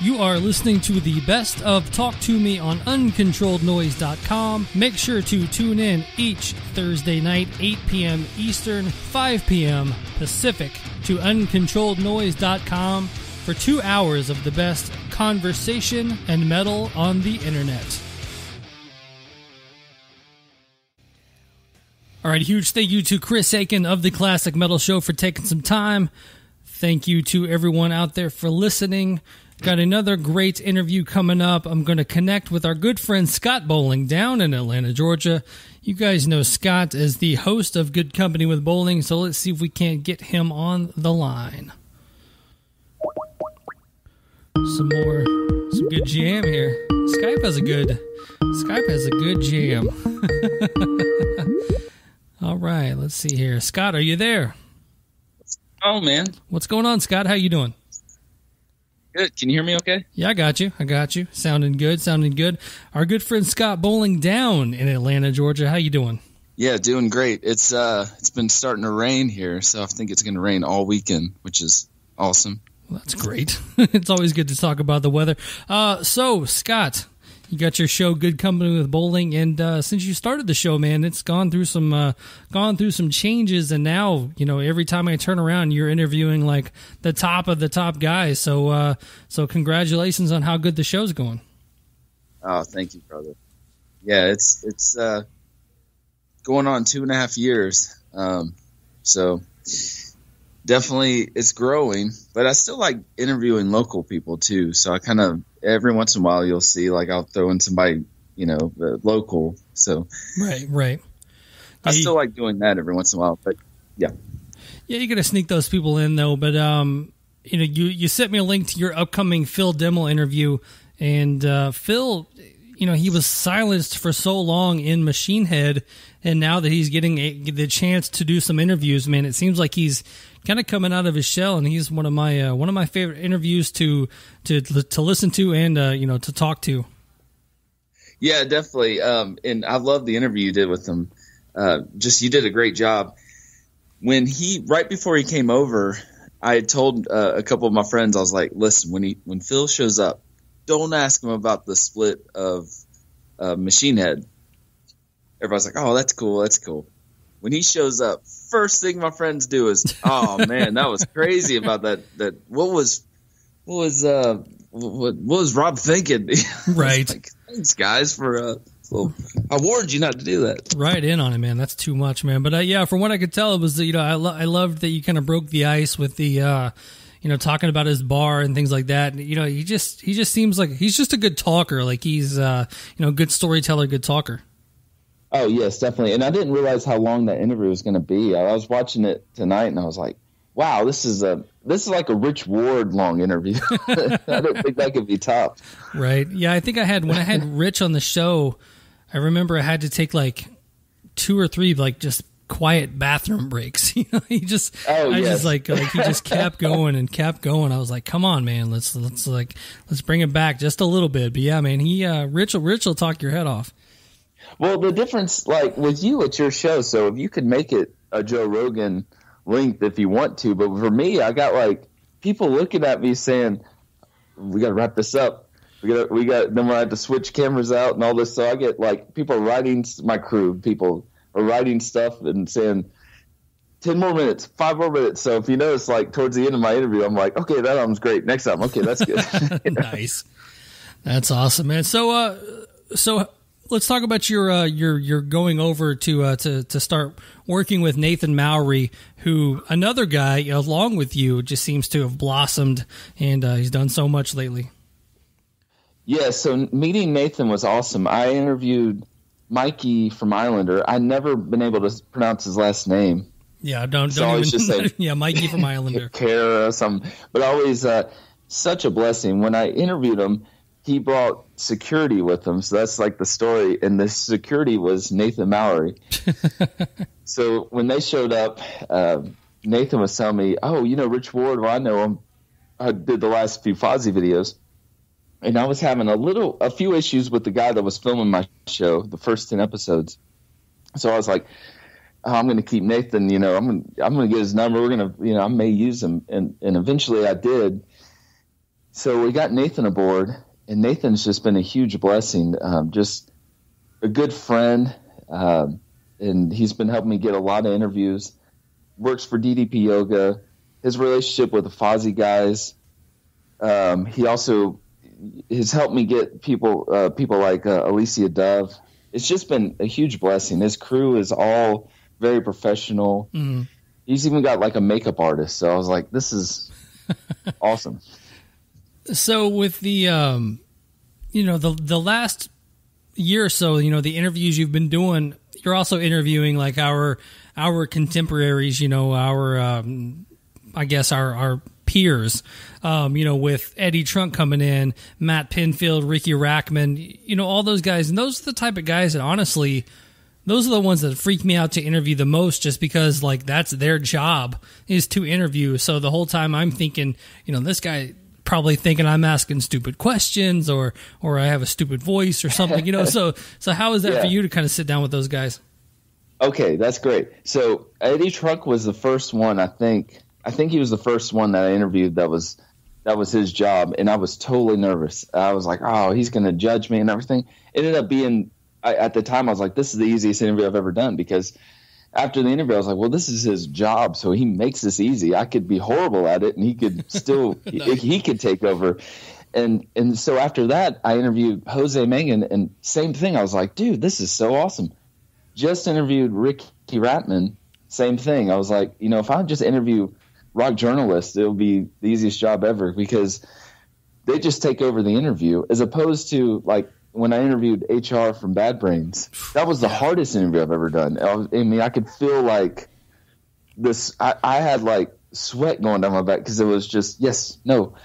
You are listening to the best of Talk to Me on uncontrollednoise.com. Make sure to tune in each Thursday night, 8 p.m. Eastern, 5 p.m. Pacific, to uncontrollednoise.com for 2 hours of the best conversation and metal on the internet. All right, huge thank you to Chris Aiken of the Classic Metal Show for taking some time. Thank you to everyone out there for listening. Got another great interview coming up. I'm going to connect with our good friend Scott Bowling down in Atlanta, Georgia. You guys know Scott as the host of Good Company with Bowling, so let's see if we can't get him on the line. Some good jam here. Skype has a good jam. All right, let's see here. Scott, are you there? Oh, man. What's going on, Scott? How you doing? Good. Can you hear me okay? Yeah, I got you. Sounding good. Our good friend Scott Bowling down in Atlanta, Georgia. How you doing? Yeah, doing great. It's been starting to rain here, so I think it's going to rain all weekend, which is awesome. Well, that's great. It's always good to talk about the weather. So, Scott, you got your show Good Company with Bowling, and since you started the show, man, it's gone through some changes, and now, you know, every time I turn around, you're interviewing like the top of the top guys. So congratulations on how good the show's going. Oh, thank you, brother. Yeah, it's going on 2.5 years. So definitely it's growing, but I still like interviewing local people too. So I kind of, every once in a while you'll see, like, I'll throw in somebody, you know, local. So right. I still like doing that every once in a while, but yeah. Yeah, you got to sneak those people in though. But you know, you sent me a link to your upcoming Phil Demmel interview, and Phil, you know, he was silenced for so long in Machine Head, and now that he's getting the chance to do some interviews, man, it seems like he's kind of coming out of his shell, and he's one of my favorite interviews to listen to and you know, to talk to. Yeah, definitely. And I love the interview you did with him. You did a great job. Right before he came over, I had told a couple of my friends, I was like, listen, when Phil shows up, don't ask him about the split of Machine Head. Everybody's like, oh, that's cool. When he shows up, first thing my friends do is, oh man, that was crazy about that. What was Rob thinking? Right. Like, thanks guys for I warned you not to do that. Right in on it, man. That's too much, man. But yeah, from what I could tell, it was, you know, I loved that you kind of broke the ice with the you know, talking about his bar and things like that. You know, he just seems like he's just a good talker. Like he's you know, good storyteller, good talker. Oh, yes, definitely. And I didn't realize how long that interview was going to be. I was watching it tonight, and I was like, wow, this is like a Rich Ward long interview. I didn't think that could be topped. Right. Yeah, I think when I had Rich on the show, I remember I had to take like 2 or 3 like just quiet bathroom breaks. You know, he just he just kept going and kept going. I was like, come on, man, let's bring it back just a little bit. But yeah, man, Rich will talk your head off. Well, the difference, like, with you, it's your show, so if you could make it a Joe Rogan length if you want to, but for me, I got, like, people looking at me saying, we got to wrap this up. Then we have to switch cameras out and all this, so I get, like, people writing, my crew, people are writing stuff and saying, 10 more minutes, 5 more minutes. So if you notice, like, towards the end of my interview, I'm like, okay, that album's great. Next album, okay, that's good. Nice. That's awesome, man. So let's talk about your going over to start working with Nathan Mowry, who, another guy along with you, just seems to have blossomed, and he's done so much lately. Yeah, so meeting Nathan was awesome. I interviewed Mikey from Islander. I'd never been able to pronounce his last name. Yeah, don't even just say, yeah, Mikey from Islander. Kara or something. But always such a blessing. When I interviewed him, he brought security with him, so that's like the story. And the security was Nathan Mowry. So when they showed up, Nathan was telling me, "Oh, you know Rich Ward? Well, I know him. I did the last few Fozzy videos." And I was having a few issues with the guy that was filming my show, the first 10 episodes. So I was like, oh, I'm going to keep Nathan. You know, I'm going to get his number. We're going to, you know, I may use him, and eventually I did. So we got Nathan aboard, and Nathan's just been a huge blessing, just a good friend, and he's been helping me get a lot of interviews. Works for DDP Yoga. His relationship with the Fozzy guys. He also has helped me get people like Alicia Dove. It's just been a huge blessing. His crew is all very professional. Mm-hmm. He's even got like a makeup artist. So I was like, this is awesome. So with the, the last year or so, the interviews you've been doing, you're also interviewing like our contemporaries, our peers, with Eddie Trunk coming in, Matt Pinfield, Ricky Rackman, all those guys. And those are the type of guys that honestly, those are the ones that freak me out to interview the most, just because like that's their job is to interview. So the whole time I'm thinking, this guy probably thinking I'm asking stupid questions or I have a stupid voice or something, so how is that for you to kind of sit down with those guys? Okay, that's great. So Eddie Trunk was the first one. I think he was the first one that I interviewed that was his job, and I was totally nervous. I was like, oh, he's going to judge me and everything. It ended up being, at the time I was like, this is the easiest interview I've ever done, because after the interview I was like, well, this is his job, so he makes this easy. I could be horrible at it and he could still he could take over. And so after that I interviewed Jose Mangan, and same thing. I was like, dude, this is so awesome. Just interviewed Ricky Ratman, same thing. I was like, if I just interview rock journalists, it'll be the easiest job ever, because they just take over the interview, as opposed to like when I interviewed HR from Bad Brains. That was the hardest interview I've ever done. I could feel like this. I had like sweat going down my back, because it was just yes, no.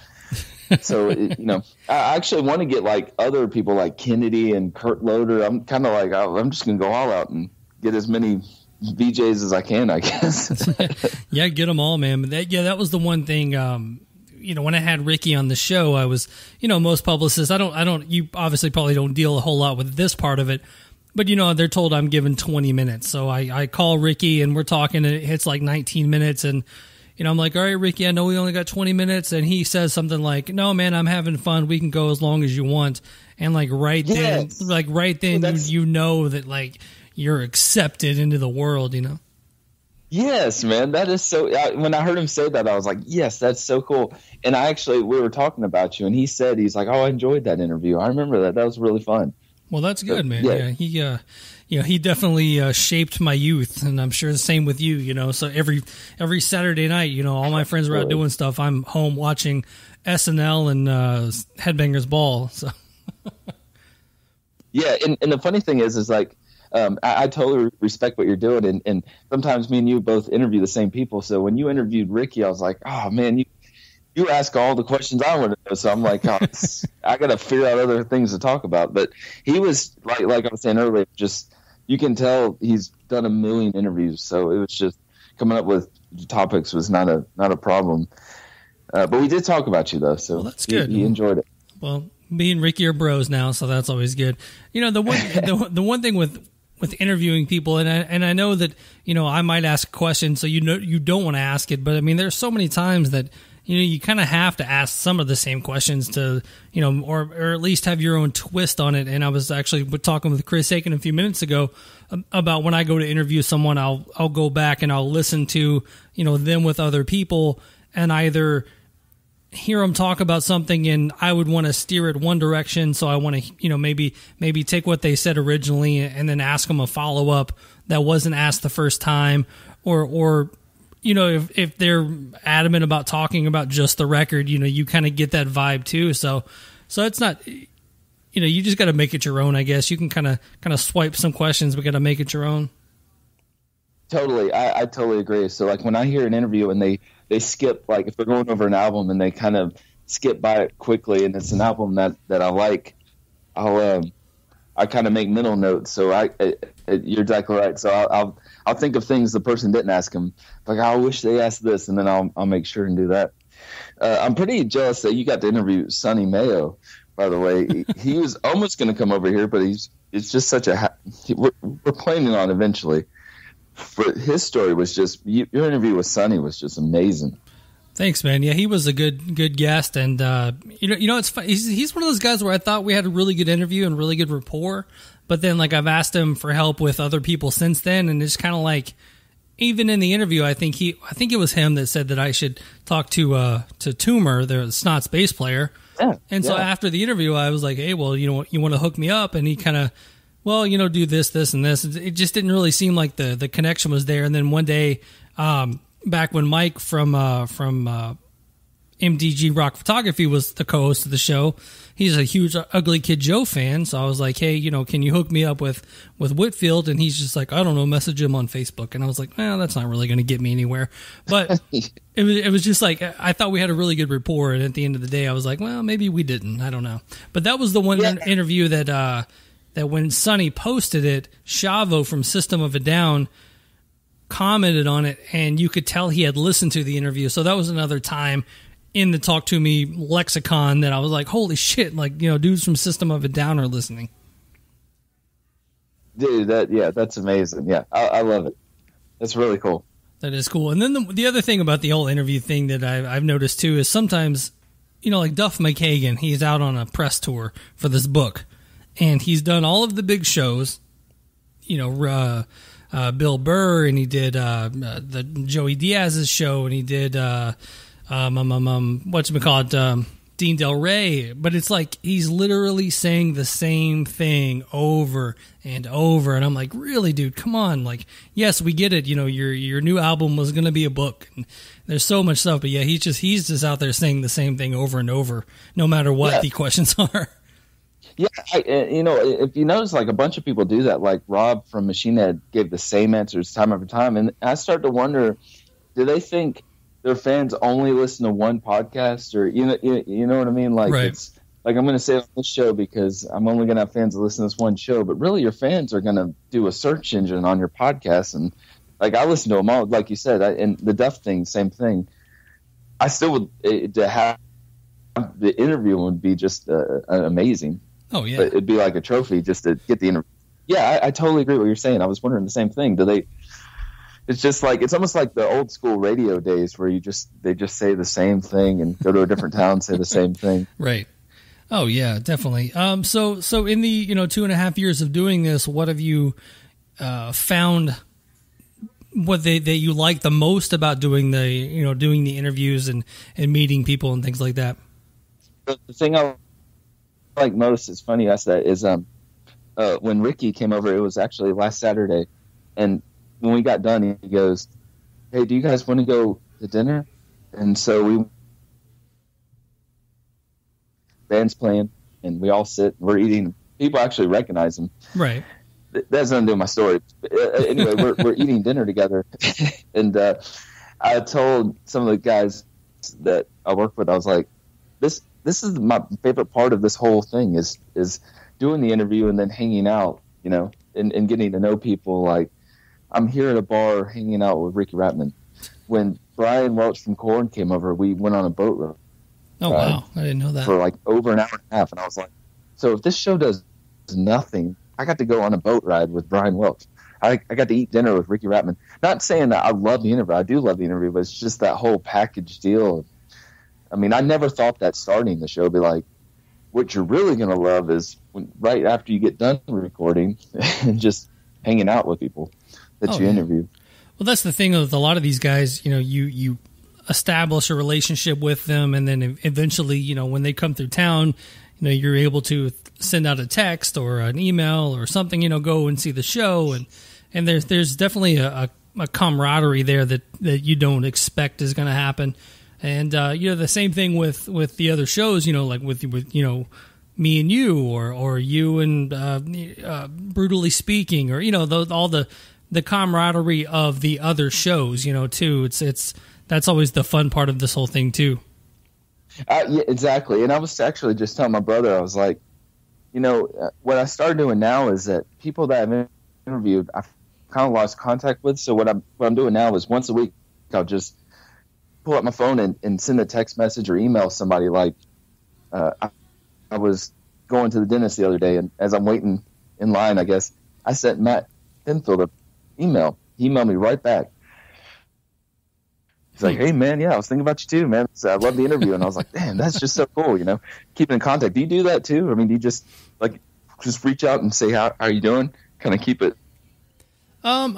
So I actually want to get like other people like Kennedy and Kurt Loder. I'm kind of like, I'm just gonna go all out and get as many VJs as I can, I guess. Yeah, get them all, man. But that was the one thing. When I had Ricky on the show, I was, most publicists, you obviously probably don't deal a whole lot with this part of it, but they're told I'm given 20 minutes. So I call Ricky and we're talking, and it hits like 19 minutes. And, I'm like, all right, Ricky, I know we only got 20 minutes. And he says something like, no, man, I'm having fun. We can go as long as you want. And like right then, you know that like you're accepted into the world, Yes, man, that is so. When I heard him say that, I was like, "Yes, that's so cool." And we were talking about you, and he's like, "Oh, I enjoyed that interview. I remember that. That was really fun." Well, that's good, man. Yeah, he definitely shaped my youth, and I'm sure the same with you. So every Saturday night, all my friends were out doing stuff. I'm home watching SNL and Headbangers Ball. So yeah, and the funny thing is like. I totally respect what you're doing, and sometimes me and you both interview the same people. So when you interviewed Ricky, I was like, oh man, you ask all the questions I want to know. So I'm like, I got to figure out other things to talk about. But he was like I was saying earlier, just you can tell he's done a million interviews. So it was just coming up with topics was not a problem. But we did talk about you though, so that's good. He enjoyed it. Well, me and Ricky are bros now, so that's always good. The one thing with interviewing people, and I know that I might ask a question, so you don't want to ask it, but I mean there's so many times that you kind of have to ask some of the same questions to or at least have your own twist on it. And I was actually talking with Chris Aiken a few minutes ago about when I go to interview someone, I'll go back and I'll listen to them with other people, and either hear them talk about something and I would want to steer it one direction. So I want to, maybe take what they said originally and then ask them a follow up that wasn't asked the first time, or if they're adamant about talking about just the record, you kind of get that vibe too. So it's not, you just got to make it your own, I guess. You can kind of swipe some questions, but got to make it your own. Totally. I totally agree. So like when I hear an interview and they skip, like if they're going over an album and they kind of skip by it quickly and it's an album that I like, I kind of make mental notes. So you're exactly right. So I'll think of things the person didn't ask them. Like, I wish they asked this, and then I'll make sure and do that. I'm pretty jealous that you got to interview Sonny Mayo, by the way. He was almost going to come over here, but it's just such we're planning on eventually. But his story was just, your interview with Sonny was just amazing. Thanks, man. Yeah, he was a good guest, and it's fun. He's one of those guys where I thought we had a really good interview and really good rapport, but then like I've asked him for help with other people since then, and it's kind of like even in the interview, I think it was him that said that I should talk to Toomer, the Snots bass player, so after the interview, I was like, hey, well, you want to hook me up, and he kind of, well, do this, and this. It just didn't really seem like the connection was there, and then one day. Back when Mike from MDG Rock Photography was the co-host of the show, he's a huge Ugly Kid Joe fan. So I was like, hey, can you hook me up with Whitfield? And he's just like, I don't know, message him on Facebook. And I was like, well, that's not really going to get me anywhere. But it was just like, I thought we had a really good rapport. And at the end of the day, I was like, well, maybe we didn't. I don't know. But that was the one interview that when Sonny posted it, Shavo from System of a Down commented on it, and you could tell he had listened to the interview. So that was another time in the Talk to Me lexicon that I was like, holy shit, like, dudes from System of a Down are listening. Dude, that's amazing. Yeah, I love it. That's really cool. That is cool. And then the other thing about the whole interview thing that I've noticed too is sometimes, like Duff McKagan, he's out on a press tour for this book, and he's done all of the big shows, Bill Burr, and he did the Joey Diaz's show, and he did whatchamacallit, Dean Del Rey. But it's like he's literally saying the same thing over and over, and I'm like, really, dude, come on. Like, yes, we get it, your new album was going to be a book, and there's so much stuff, but yeah, he's just out there saying the same thing over and over, no matter what the questions are. Yeah, if you notice, like a bunch of people do that. Like Rob from Machine Head gave the same answers time after time, and I start to wonder: do they think their fans only listen to one podcast, or you know what I mean? Like It's like I'm going to say it on this show because I'm only going to have fans that listen to this one show, but really your fans are going to do a search engine on your podcast, and like I listen to them all, like you said, and the Duff thing, same thing. I still would to have the interview would be just amazing. Oh, yeah. But it'd be like a trophy just to get the interview. Yeah, I totally agree with what you're saying. I was wondering the same thing. It's just like, it's almost like the old school radio days where they just say the same thing and go to a different town and say the same thing. Right. Oh, yeah, definitely. So in the, 2.5 years of doing this, what have you found what that you like the most about doing the interviews and meeting people and things like that? The thing I like most is funny. I said is when Ricky came over. It was actually last Saturday, and when we got done, he goes, "Hey, do you guys want to go to dinner?" And so band's playing, and we all sit. We're eating. People actually recognize him. Right. That's nothing to do with my story. Anyway, we're eating dinner together, and I told some of the guys that I work with, I was like, This is my favorite part of this whole thing is doing the interview and then hanging out, and getting to know people. Like I'm here at a bar hanging out with Ricky Ratman. When Brian Welch from Korn came over, we went on a boat ride. Oh, wow. I didn't know that. For like over an hour and a half. And I was like, so if this show does nothing, I got to go on a boat ride with Brian Welch. I got to eat dinner with Ricky Ratman. Not saying that I love the interview. I do love the interview, but it's just that whole package deal. I mean, I never thought that starting the show be like, what you're really going to love is right after you get done recording and just hanging out with people that you interview. Well, that's the thing with a lot of these guys, you establish a relationship with them, and then eventually, when they come through town, you're able to send out a text or an email or something, go and see the show. And there's definitely a camaraderie there that you don't expect is going to happen. And the same thing with the other shows, like with me and you, or you and Brutally Speaking, or all the camaraderie of the other shows, too. That's always the fun part of this whole thing too. Yeah, exactly. And I was actually just telling my brother, I was like, what I started doing now is that people that I've interviewed, I've kind of lost contact with. So what I'm doing now is once a week, I'll just pull up my phone and send a text message or email somebody. Like I was going to the dentist the other day, and as I'm waiting in line, I guess I sent Matt Pinfield an email. He emailed me right back. He's like, hey, man, yeah, I was thinking about you too, man. So I love the interview. And I was like, man, that's just so cool, keeping in contact. Do you do that too? I mean, do you just reach out and say, how are you doing? Kind of keep it. I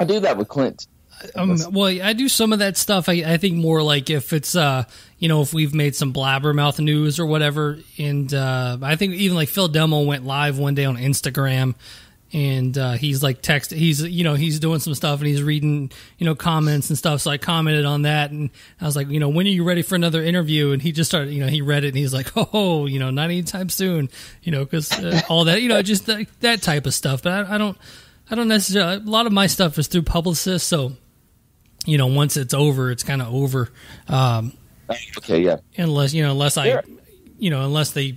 do that with Clint. Well, I do some of that stuff. I think more like if it's, if we've made some blabbermouth news or whatever. And I think even like Phil Demmel went live one day on Instagram, and he's like he's doing some stuff and he's reading, comments and stuff. So I commented on that, and I was like, when are you ready for another interview? And he just started, he read it and he's like, oh, not anytime soon, because all that, just that type of stuff. But I don't necessarily, a lot of my stuff is through publicists. So, once it's over, it's kind of over. Okay, yeah. Unless they,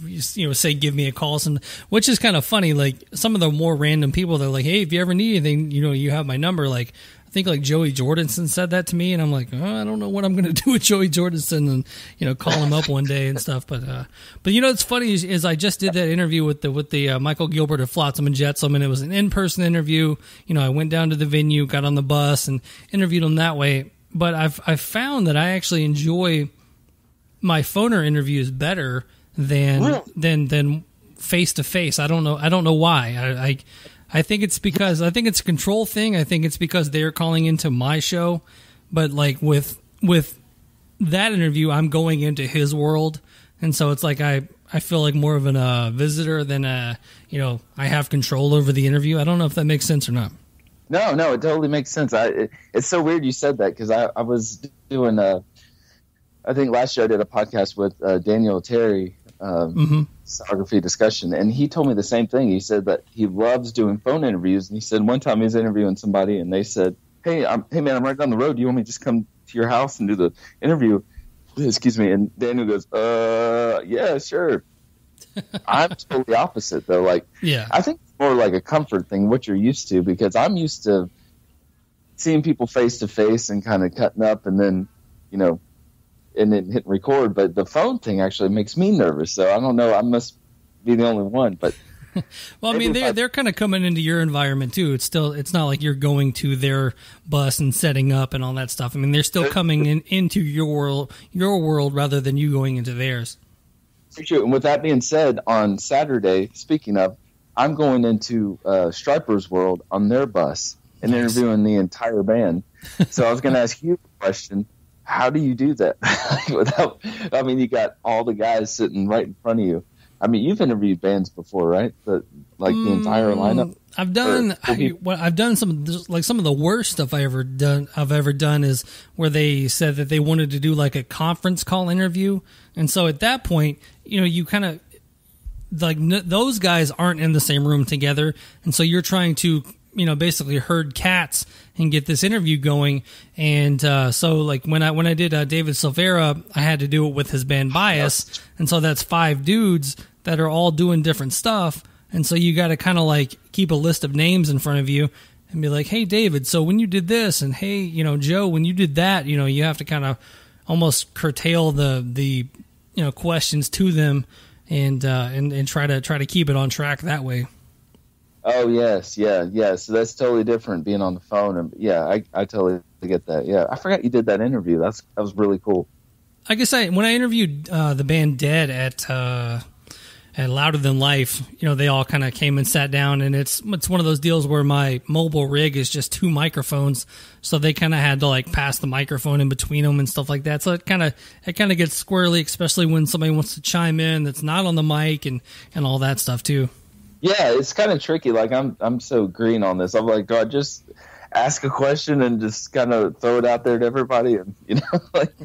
say, give me a call, which is kind of funny. Like some of the more random people, they're like, hey, if you ever need anything, you have my number. Like, I think like Joey Jordison said that to me, and I'm like, oh, I don't know what I'm going to do with Joey Jordison, and call him up one day and stuff. But it's funny is I just did that interview with the Michael Gilbert of Flotsam and Jetsam, and it was an in-person interview. I went down to the venue, got on the bus, and interviewed him that way. But I've found that I actually enjoy my phoner interviews better than face to face. I don't know why. I think it's because a control thing. I think it's because they're calling into my show, but like with that interview, I'm going into his world, and so it's like I feel like more of a visitor than I have control over the interview. I don't know if that makes sense or not. No, it totally makes sense. It's so weird you said that because I was doing I think last year I did a podcast with Daniel Terry. Photography discussion, and he told me the same thing. He said that he loves doing phone interviews, and he said one time he was interviewing somebody and they said, hey man, I'm right down the road, do you want me to just come to your house and do the interview? Excuse me. And Daniel goes, yeah, sure. I'm totally opposite though. Like, yeah, I think it's more like a comfort thing, what you're used to, because I'm used to seeing people face to face and kind of cutting up and then and then hit record, but the phone thing actually makes me nervous. So I don't know. I must be the only one, but well, I mean, they're kind of coming into your environment too. It's not like you're going to their bus and setting up and all that stuff. I mean, they're still coming into your world rather than you going into theirs. True. And with that being said, on Saturday, speaking of, I'm going into Striper's world on their bus and interviewing the entire band. So I was going to ask you a question. How do you do that you got all the guys sitting right in front of you. I mean, you've interviewed bands before, right? The entire lineup. I've done some of the worst stuff I've ever done is where they said that they wanted to do like a conference call interview. And so at that point, you kind of those guys aren't in the same room together. And so you're trying to, basically herd cats and get this interview going. And so like when I did David Silvera, I had to do it with his band Bias. And so that's 5 dudes that are all doing different stuff. And so you got to kind of like keep a list of names in front of you and be like, hey, David, so when you did this, and hey, Joe, when you did that, you have to kind of almost curtail the questions to them and try to keep it on track that way. Oh, yes. Yeah. So that's totally different being on the phone. And yeah, I totally get that. Yeah. I forgot you did that interview. That was really cool. I guess when I interviewed the band Dead at Louder Than Life, they all kind of came and sat down, and it's one of those deals where my mobile rig is just 2 microphones. So they kind of had to like pass the microphone in between them and stuff like that. So it kind of gets squirrely, especially when somebody wants to chime in that's not on the mic and all that stuff too. Yeah, it's kind of tricky. Like I'm so green on this. I'm like, do I just ask a question and just kind of throw it out there to everybody? And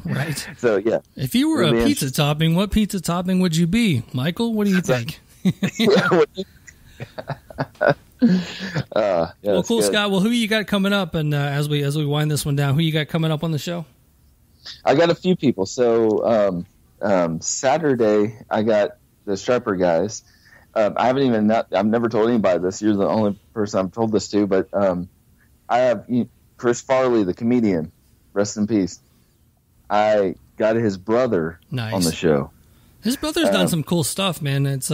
right. So yeah. If you were a pizza topping, what pizza topping would you be, Michael? What do you think? Well, cool, good. Scott. Well, who you got coming up? And as we wind this one down, who you got coming up on the show? I got a few people. So Saturday, I got the Striper guys. I've never told anybody this. You're the only person I've told this to, but I have Chris Farley, the comedian, rest in peace. I got his brother on the show. His brother's done some cool stuff, man. It's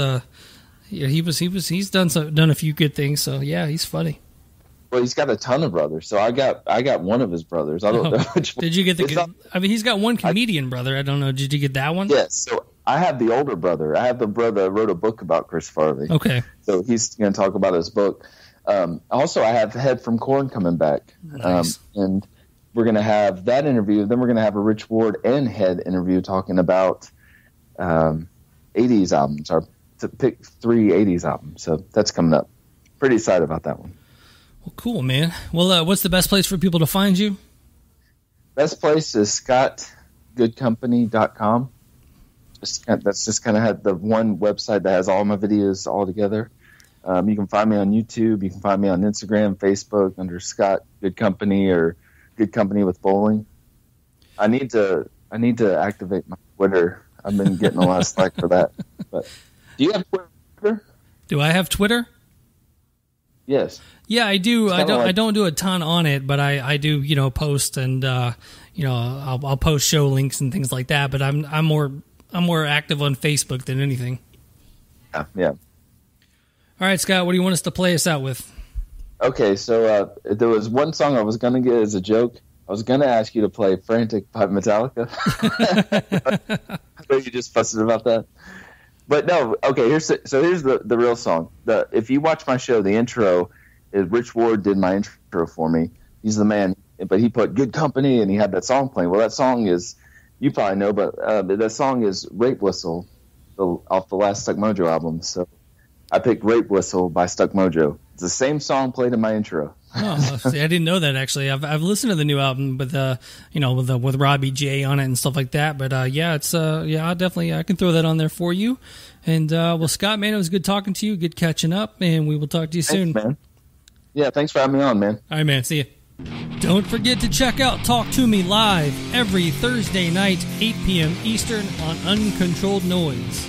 he's done a few good things. So yeah, he's funny. Well, he's got a ton of brothers, so I got one of his brothers. I don't know which one. Did you get I mean, he's got one comedian brother. I don't know. Did you get that one? Yes. So I have the older brother. I have the brother that wrote a book about Chris Farley. Okay. So he's going to talk about his book. Also, I have Head from Corn coming back. Nice. And we're going to have that interview. Then we're going to have a Rich Ward and Head interview talking about 80s albums, or to pick 3 80s albums. So that's coming up. Pretty excited about that one. Well, cool, man. Well, what's the best place for people to find you? Best place is scottgoodcompany.com. That's just kind of had the one website that has all my videos all together. You can find me on YouTube. You can find me on Instagram, Facebook under Scott Good Company or Good Company with Bowling. I need to activate my Twitter. I've been getting a lot of slack for that. But do you have Twitter? Do I have Twitter? Yes. Yeah, I do. I don't do a ton on it, but I do, post and I'll post show links and things like that. But I'm more active on Facebook than anything. Yeah. All right, Scott, what do you want us to play us out with? Okay, so there was one song I was going to get as a joke. I was going to ask you to play Frantic by Metallica. I know you just fussed about that. But no, okay, here's the real song. If you watch my show, the intro, Rich Ward did my intro for me. He's the man, but he put Good Company, and he had that song playing. Well, that song is, you probably know, but that song is Rape Whistle off the last Stuck Mojo album. So I picked Rape Whistle by Stuck Mojo. It's the same song played in my intro. Oh, see, I didn't know that actually. I've listened to the new album with with Robbie J on it and stuff like that. But I can throw that on there for you. And well, Scott, man, it was good talking to you. Good catching up, and we will talk to you soon, man. Yeah, thanks for having me on, man. All right, man. See you. Don't forget to check out Talk to Me live every Thursday night, 8 p.m. Eastern on Uncontrolled Noise.